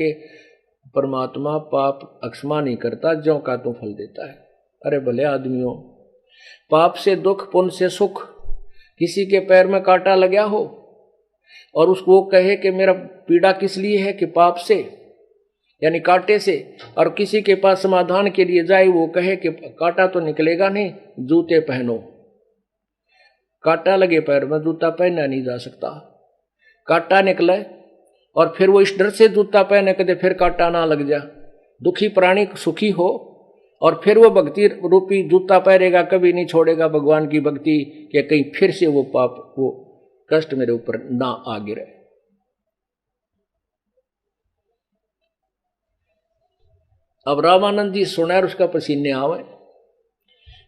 कि परमात्मा पाप अक्षमा नहीं करता, ज्यों का तो फल देता है। अरे भले आदमियों, पाप से दुख पुण्य से सुख। किसी के पैर में कांटा लगा हो और उसको वो कहे कि मेरा पीड़ा किस लिए है, कि पाप से यानी कांटे से, और किसी के पास समाधान के लिए जाए, वो कहे कि कांटा तो निकलेगा नहीं, जूते पहनो। कांटा लगे पैर में, जूता पहना नहीं जा सकता। कांटा निकले और फिर वो इस डर से जूता पहने कदे फिर कांटा ना लग जा। दुखी प्राणी सुखी हो और फिर वो भक्ति रूपी जूता पहनेगा, कभी नहीं छोड़ेगा भगवान की भक्ति, कि कहीं फिर से वो पाप वो कष्ट मेरे ऊपर ना आ गिरे। अब रामानंद जी सुना और उसका पसीने आवे।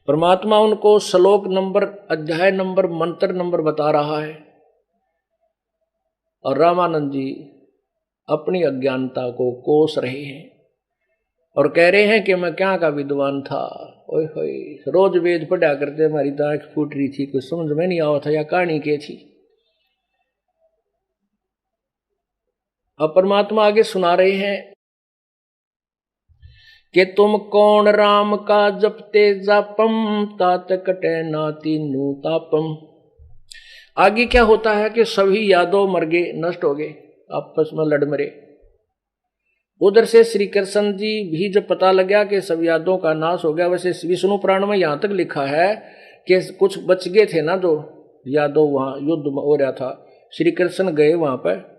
परमात्मा उनको श्लोक नंबर, अध्याय नंबर, मंत्र नंबर बता रहा है और रामानंद जी अपनी अज्ञानता को कोस रहे हैं और कह रहे हैं कि मैं क्या का विद्वान था। ओए होए, रोज वेद पढ़ा करते, हमारी तो आंख फूट रही थी, कुछ समझ में नहीं आवा था या कहानी क्या थी। अब परमात्मा आगे सुना रहे हैं कि तुम कौन राम का जपते जापम, तात कटे नाती नू तापम। आगे क्या होता है कि सभी यादव मर गए, नष्ट हो गए, आपस में लड़ मरे। उधर से श्री कृष्ण जी भी जब पता लगा कि सब यादों का नाश हो गया, वैसे विष्णु पुराण में यहां तक लिखा है कि कुछ बच गए थे ना जो यादव, वहां युद्ध हो रहा था, श्री कृष्ण गए वहां पर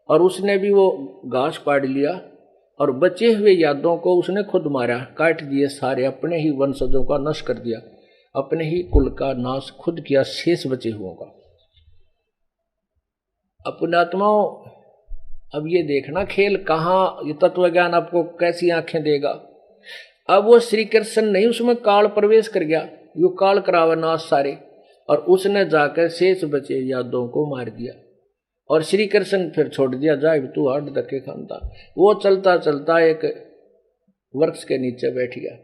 और उसने भी वो घास पाड़ लिया और बचे हुए यादों को उसने खुद मारा, काट दिए सारे, अपने ही वंशजों का नाश कर दिया, अपने ही कुल का नाश खुद किया, शेष बचे हुओं का। अपनात्माओं, अब ये देखना खेल कहाँ, ये तत्व ज्ञान आपको कैसी आंखें देगा। अब वो श्री कृष्ण नहीं, उसमें काल प्रवेश कर गया, यो काल करावा नाश सारे, और उसने जाकर शेष बचे यादों को मार दिया और श्री कृष्ण फिर छोड़ दिया, जाए तू हट धक्के खानता। वो चलता चलता एक वृक्ष के नीचे बैठ गया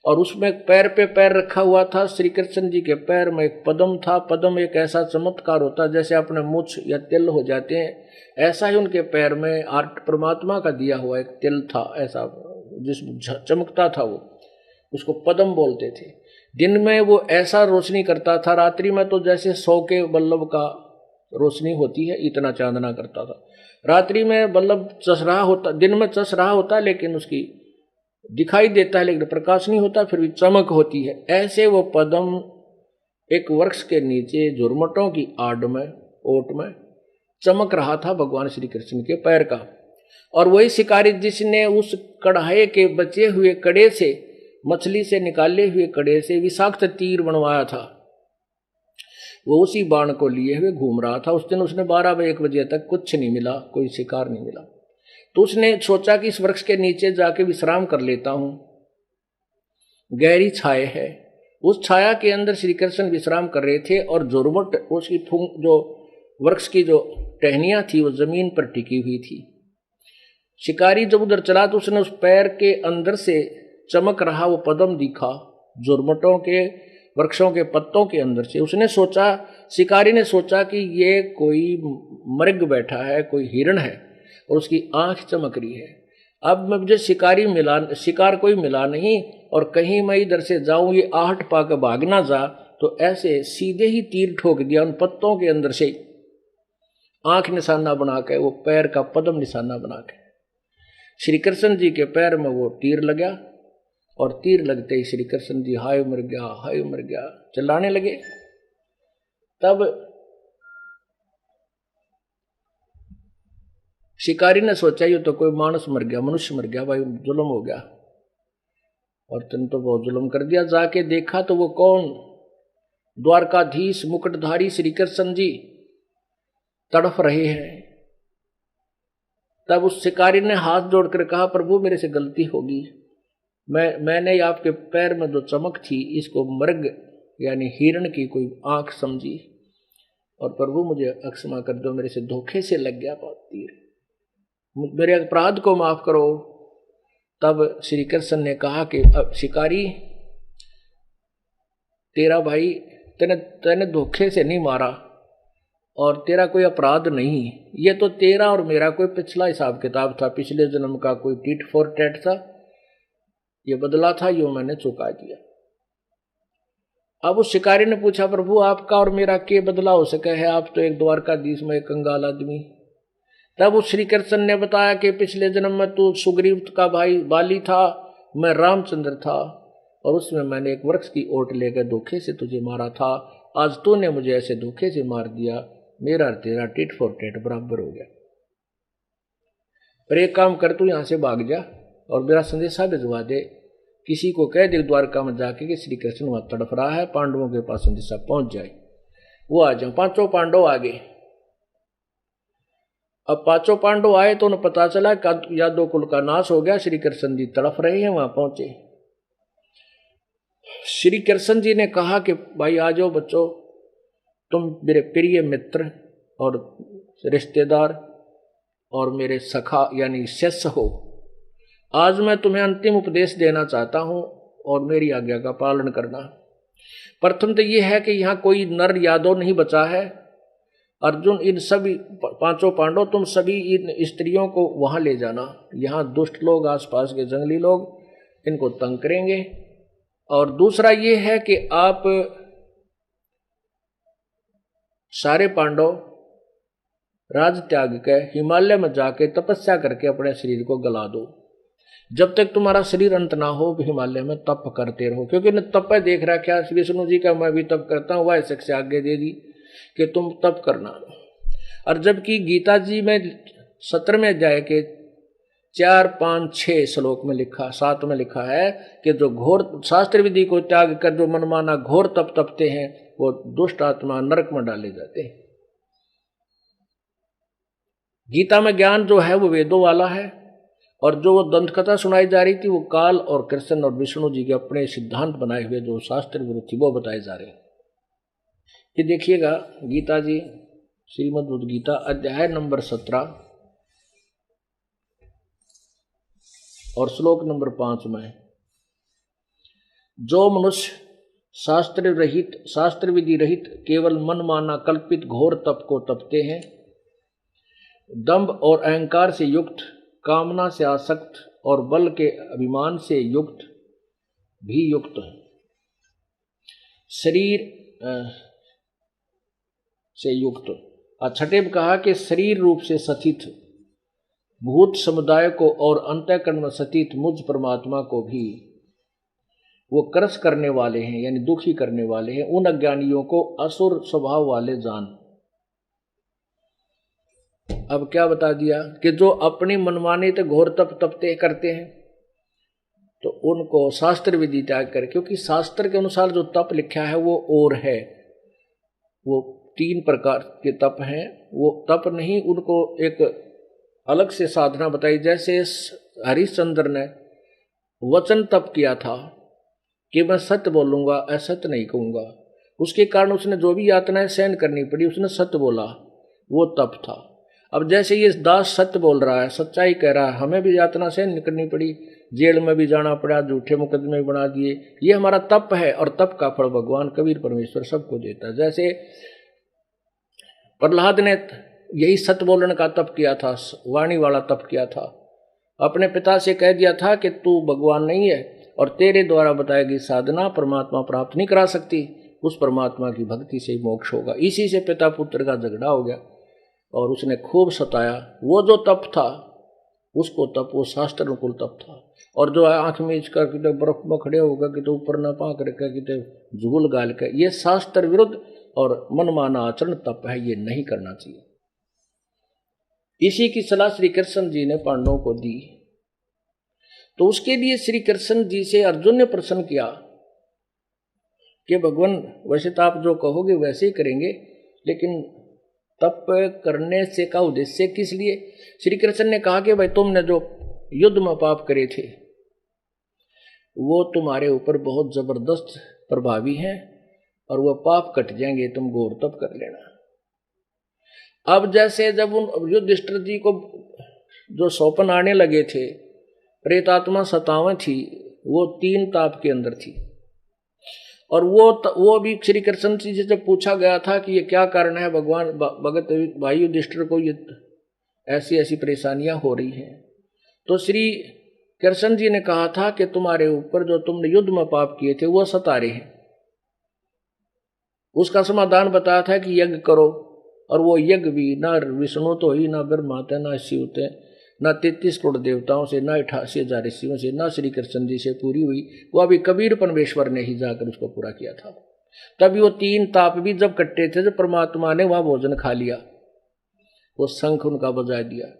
और उसमें पैर पे पैर रखा हुआ था। श्री कृष्ण जी के पैर में एक पद्म था। पद्म एक ऐसा चमत्कार होता है, जैसे अपने मुछ या तिल हो जाते हैं, ऐसा ही उनके पैर में आर्ट परमात्मा का दिया हुआ एक तिल था, ऐसा जिस चमकता था, वो उसको पद्म बोलते थे। दिन में वो ऐसा रोशनी करता था, रात्रि में तो जैसे 100 के बल्लभ का रोशनी होती है इतना चांदना करता था। रात्रि में बल्लभ चस रहा होता, दिन में चस रहा होता, लेकिन उसकी दिखाई देता है लेकिन प्रकाश नहीं होता, फिर भी चमक होती है। ऐसे वो पद्म एक वृक्ष के नीचे झुरमटों की आड़ में, ओट में चमक रहा था भगवान श्री कृष्ण के पैर का। और वही शिकारी जिसने उस कढ़ाई के बचे हुए कड़े से, मछली से निकाले हुए कड़े से विषाक्त तीर बनवाया था, वो उसी बाण को लिए हुए घूम रहा था। उस दिन उसने 12-1 बजे तक कुछ नहीं मिला, कोई शिकार नहीं मिला। तो उसने सोचा कि इस वृक्ष के नीचे जाके विश्राम कर लेता हूं, गहरी छाया है। उस छाया के अंदर श्री कृष्ण विश्राम कर रहे थे और झुरमुट उसकी जो वृक्ष की जो टहनियां थी वो जमीन पर टिकी हुई थी। शिकारी जब उधर चला तो उसने उस पैर के अंदर से चमक रहा वो पद्म दिखा, झुरमुटों के वृक्षों के पत्तों के अंदर से। उसने सोचा, शिकारी ने सोचा कि ये कोई मृग बैठा है, कोई हिरण है और उसकी आंख चमक रही है। अब मुझे शिकार कोई मिला नहीं और कहीं मैं इधर से जाऊं, ये आहट पाकर भाग ना जा, तो ऐसे सीधे ही तीर ठोक दिया उन पत्तों के अंदर से, आंख निशाना बना के, वो पैर का पद्म निशाना बना के। श्री कृष्ण जी के पैर में वो तीर लगा और तीर लगते ही श्री कृष्ण जी हाय मर गया, हाय मर गया चिल्लाने लगे। तब शिकारी ने सोचा ये तो कोई मानस मर गया, मनुष्य मर गया, भाई जुल्म हो गया, और तुम तो बहुत जुल्म कर दिया। जाके देखा तो वो कौन, द्वारकाधीश मुकुटधारी श्री कृष्ण जी तड़फ रहे हैं। तब उस शिकारी ने हाथ जोड़कर कहा, प्रभु मेरे से गलती होगी, मैंने आपके पैर में जो चमक थी इसको मृग यानी हिरण की कोई आंख समझी, और प्रभु मुझे क्षमा कर दो, मेरे से धोखे से लग गया तीर, मेरे अपराध को माफ करो। तब श्री कृष्ण ने कहा कि अब शिकारी, तेरा भाई तेने धोखे से नहीं मारा और तेरा कोई अपराध नहीं, ये तो तेरा और मेरा कोई पिछला हिसाब किताब था, पिछले जन्म का कोई टिट फॉर टैट था, ये बदला था, यो मैंने चुका दिया। अब उस शिकारी ने पूछा, प्रभु आपका और मेरा क्या बदला हो सके है, आप तो एक द्वारकाधीश में एक कंगाल आदमी। तब उस श्री कृष्ण ने बताया कि पिछले जन्म में तू सुग्रीव का भाई बाली था, मैं रामचंद्र था, और उसमें मैंने एक वृक्ष की ओट लेकर धोखे से तुझे मारा था, आज तूने मुझे ऐसे धोखे से मार दिया, मेरा और तेरा टिट फॉर टेट बराबर हो गया। पर एक काम कर, तू यहां से भाग जा और मेरा संदेशा भिजवा दे, किसी को कह दे द्वारका में जाके कि श्री कृष्ण वहां तड़फ रहा है, पांडवों के पास संदेशा पहुंच जाए, वो आ जाए। पांचों पांडव आ गए। अब पांचों पांडव आए तो उन्हें पता चला कि यादव कुल का नाश हो गया, श्री कृष्ण जी तड़फ रहे हैं। वहां पहुंचे, श्री कृष्ण जी ने कहा कि भाई आ जाओ बच्चों, तुम मेरे प्रिय मित्र और रिश्तेदार और मेरे सखा यानी शिष्य हो, आज मैं तुम्हें अंतिम उपदेश देना चाहता हूं और मेरी आज्ञा का पालन करना। प्रथम तो यह है कि यहाँ कोई नर यादव नहीं बचा है। अर्जुन, इन सभी पांचों पांडव, तुम सभी इन स्त्रियों को वहां ले जाना, यहाँ दुष्ट लोग, आसपास के जंगली लोग इनको तंग करेंगे। और दूसरा ये है कि आप सारे पांडव राज त्याग के हिमालय में जाके तपस्या करके अपने शरीर को गला दो, जब तक तुम्हारा शरीर अंत ना हो हिमालय में तप करते रहो, क्योंकि न तप देख रहा क्या विष्णु जी का मैं भी तप करता हूँ, वह से आगे दे दी कि तुम तप करना। और जबकि गीता जी में 17वें अध्याय के 4, 5, 6 श्लोक में लिखा, 7 में लिखा है कि जो घोर शास्त्र विधि को त्याग कर जो मनमाना घोर तप तपते हैं वो दुष्ट आत्मा नरक में डाले जाते हैं। गीता में ज्ञान जो है वो वेदों वाला है, और जो वो दंत कथा सुनाई जा रही थी वो काल और कृष्ण और विष्णु जी के अपने सिद्धांत बनाए हुए जो शास्त्र विरुद्ध थी वो बताए जा रहे हैं। ये देखिएगा गीता जी, श्रीमद् गीता अध्याय नंबर 17 और श्लोक नंबर 5 में, जो मनुष्य शास्त्र विधि रहित केवल मनमाना कल्पित घोर तप को तपते हैं, दंभ और अहंकार से युक्त, कामना से आसक्त और बल के अभिमान से युक्त भी युक्त शरीर से युक्त। छठे में कहा कि शरीर रूप से स्थित भूत समुदाय को और अंतःकरण में स्थित मुझ परमात्मा को भी वो क्रस करने वाले हैं, यानी दुखी करने वाले हैं। उन अज्ञानियों को असुर स्वभाव वाले जान। अब क्या बता दिया कि जो अपनी मनमानी तो घोर तप तपते करते हैं तो उनको शास्त्र विधि त्याग कर, क्योंकि शास्त्र के अनुसार जो तप लिखा है वो और है, वो 3 प्रकार के तप हैं, वो तप नहीं, उनको एक अलग से साधना बताई। जैसे हरिश्चंद्र ने वचन तप किया था कि मैं सत्य बोलूंगा, असत्य नहीं कहूंगा, उसके कारण उसने जो भी यातनाएं सहन करनी पड़ी उसने सत्य बोला, वो तप था। अब जैसे ये दास सत्य बोल रहा है, सच्चाई कह रहा है, हमें भी यातना सहन करनी पड़ी, जेल में भी जाना पड़ा, झूठे मुकदमे बना दिए, ये हमारा तप है। और तप का फल भगवान कबीर परमेश्वर सबको देता है। जैसे प्रहलाद ने यही सत्य बोलने का तप किया था, वाणी वाला तप किया था, अपने पिता से कह दिया था कि तू भगवान नहीं है और तेरे द्वारा बताई गई साधना परमात्मा प्राप्त नहीं करा सकती, उस परमात्मा की भक्ति से ही मोक्ष होगा। इसी से पिता पुत्र का झगड़ा हो गया और उसने खूब सताया। वो जो तप था उसको तप, वो शास्त्र अनुकूल तप था। और जो आंख मीच कर कितने बर्फ में खड़े होगा, कितने ऊपर न पाक रखे, कितने झूल गाल के, ये शास्त्र विरुद्ध और मनमाना आचरण तप है, ये नहीं करना चाहिए। इसी की सलाह श्री कृष्ण जी ने पांडवों को दी। तो उसके लिए श्री कृष्ण जी से अर्जुन ने प्रश्न किया कि भगवान वैसे तो आप जो कहोगे वैसे ही करेंगे, लेकिन तप करने से का उद्देश्य किस लिए? श्री कृष्ण ने कहा कि भाई तुमने जो युद्ध में पाप करे थे वो तुम्हारे ऊपर बहुत जबरदस्त प्रभावी हैं और वह पाप कट जाएंगे, तुम घोर तप कर लेना। अब जैसे जब उन युधिष्ठिर जी को जो सौपन आने लगे थे, प्रेतात्मा 57 थी, वो 3 ताप के अंदर थी। और वो भी श्री कृष्ण जी से जब पूछा गया था कि ये क्या कारण है भगवान भगत भाई युधिष्ठिर को ये ऐसी ऐसी परेशानियां हो रही हैं, तो श्री कृष्ण जी ने कहा था कि तुम्हारे ऊपर जो तुमने युद्ध में पाप किए थे वो सता रहे हैं। उसका समाधान बताया था कि यज्ञ करो, और वो यज्ञ भी ना विष्णु तो ही, ना ब्रह्मा थे, ना शिव थे, ना 33 करोड़ देवताओं से, ना 88,000 ऋषियों से, ना श्री कृष्ण जी से पूरी हुई। वो अभी कबीर परमेश्वर ने ही जाकर उसको पूरा किया था। तभी वो 3 ताप भी जब कट्टे थे, जब परमात्मा ने वहां भोजन खा लिया, वो शंख उनका बजा दिया।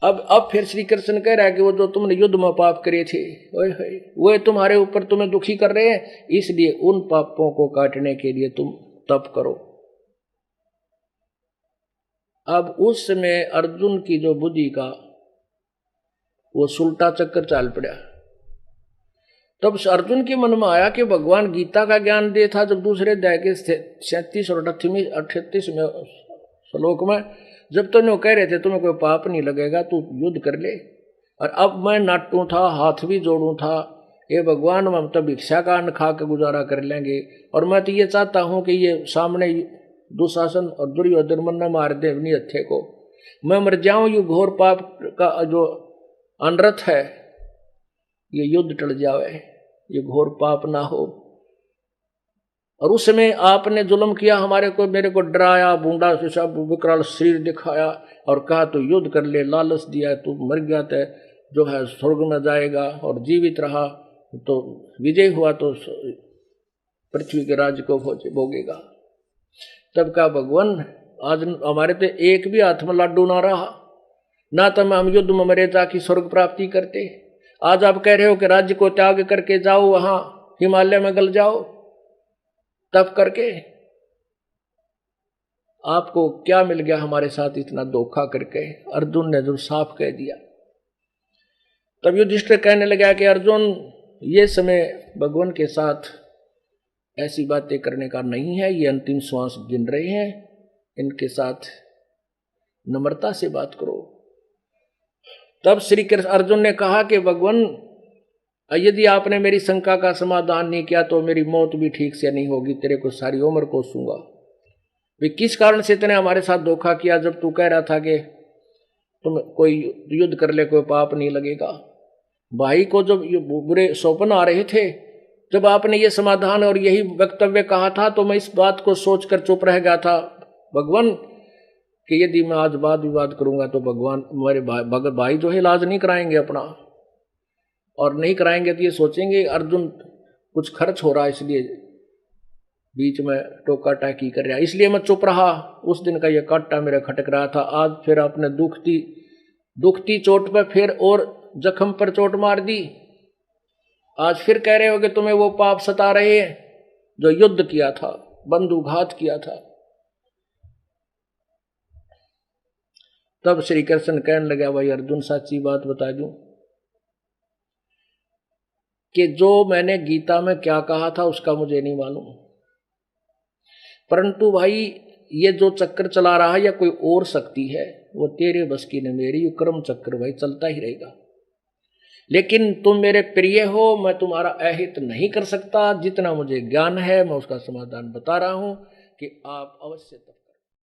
अब फिर श्री कृष्ण कह रहा है कि वो जो तुमने युद्ध में पाप करे थे वो तुम्हारे ऊपर तुम्हें दुखी कर रहे हैं, इसलिए उन पापों को काटने के लिए तुम तप करो। अब उस समय अर्जुन की जो बुद्धि का वो सुलटा चक्कर चाल पड़ा। तब अर्जुन के मन में आया कि भगवान गीता का ज्ञान दे था जब दूसरे अध्याय के 37 और 38 में श्लोक में, जब तो नो कह रहे थे तुम्हें कोई पाप नहीं लगेगा, तू युद्ध कर ले, और अब मैं नाटू था, हाथ भी जोड़ू था, ये भगवान हम तो भिक्षा का अन्न खा के गुजारा कर लेंगे, और मैं तो ये चाहता हूं कि ये सामने दुशासन और दुर्योधन मन न मार दे अपनी हत्या को, मैं मर जाऊं, ये घोर पाप का जो अनर्थ है ये युद्ध टल जावे, ये घोर पाप ना हो। और उस समय आपने जुल्म किया हमारे को, मेरे को डराया, बूंदा से सब विकराल शरीर दिखाया और कहा तो युद्ध कर ले, लालच दिया, तू मर गया तो जो है स्वर्ग में जाएगा, और जीवित रहा तो विजय हुआ तो पृथ्वी के राज्य को भोगेगा। तब का भगवान आज हमारे तो एक भी हाथ में लाडू ना रहा, ना तो हम युद्ध में मरे ताकि स्वर्ग प्राप्ति करते। आज आप कह रहे हो कि राज्य को त्याग करके जाओ, वहां हिमालय में गल जाओ तप करके। आपको क्या मिल गया हमारे साथ इतना धोखा करके? अर्जुन ने जो साफ कह दिया। तब युधिष्ठिर कहने लगा कि अर्जुन, ये समय भगवान के साथ ऐसी बातें करने का नहीं है, ये अंतिम श्वास गिन रहे हैं, इनके साथ नम्रता से बात करो। तब श्री कृष्ण अर्जुन ने कहा कि भगवान, यदि आपने मेरी शंका का समाधान नहीं किया तो मेरी मौत भी ठीक से नहीं होगी, तेरे को सारी उम्र कोसूंगा। वे किस कारण से तूने हमारे साथ धोखा किया जब तू कह रहा था कि तुम कोई युद्ध कर ले, कोई पाप नहीं लगेगा। भाई को जब ये बुरे स्वप्न आ रहे थे, जब आपने ये समाधान और यही वक्तव्य कहा था, तो मैं इस बात को सोचकर चुप रह गया था भगवान कि यदि मैं आज वाद विवाद करूंगा तो भगवान मेरे भाई जो है इलाज नहीं कराएंगे अपना, और नहीं कराएंगे तो ये सोचेंगे अर्जुन कुछ खर्च हो रहा है इसलिए बीच में टोका टाकी कर रहा है, इसलिए मैं चुप रहा। उस दिन का ये कांटा मेरा खटक रहा था। आज फिर आपने दुखती चोट पर फिर और जख्म पर चोट मार दी। आज फिर कह रहे हो कि तुम्हें वो पाप सता रहे हैं जो युद्ध किया था, बंधुघात किया था। तब श्री कृष्ण कहने लगा, भाई अर्जुन सच्ची बात बता दूं कि जो मैंने गीता में क्या कहा था उसका मुझे नहीं मालूम, परंतु भाई ये जो चक्कर चला रहा है या कोई और शक्ति है वो तेरे बस की न मेरी, क्रम चक्र भाई चलता ही रहेगा। लेकिन तुम मेरे प्रिय हो, मैं तुम्हारा अहित नहीं कर सकता। जितना मुझे ज्ञान है मैं उसका समाधान बता रहा हूं कि आप अवश्य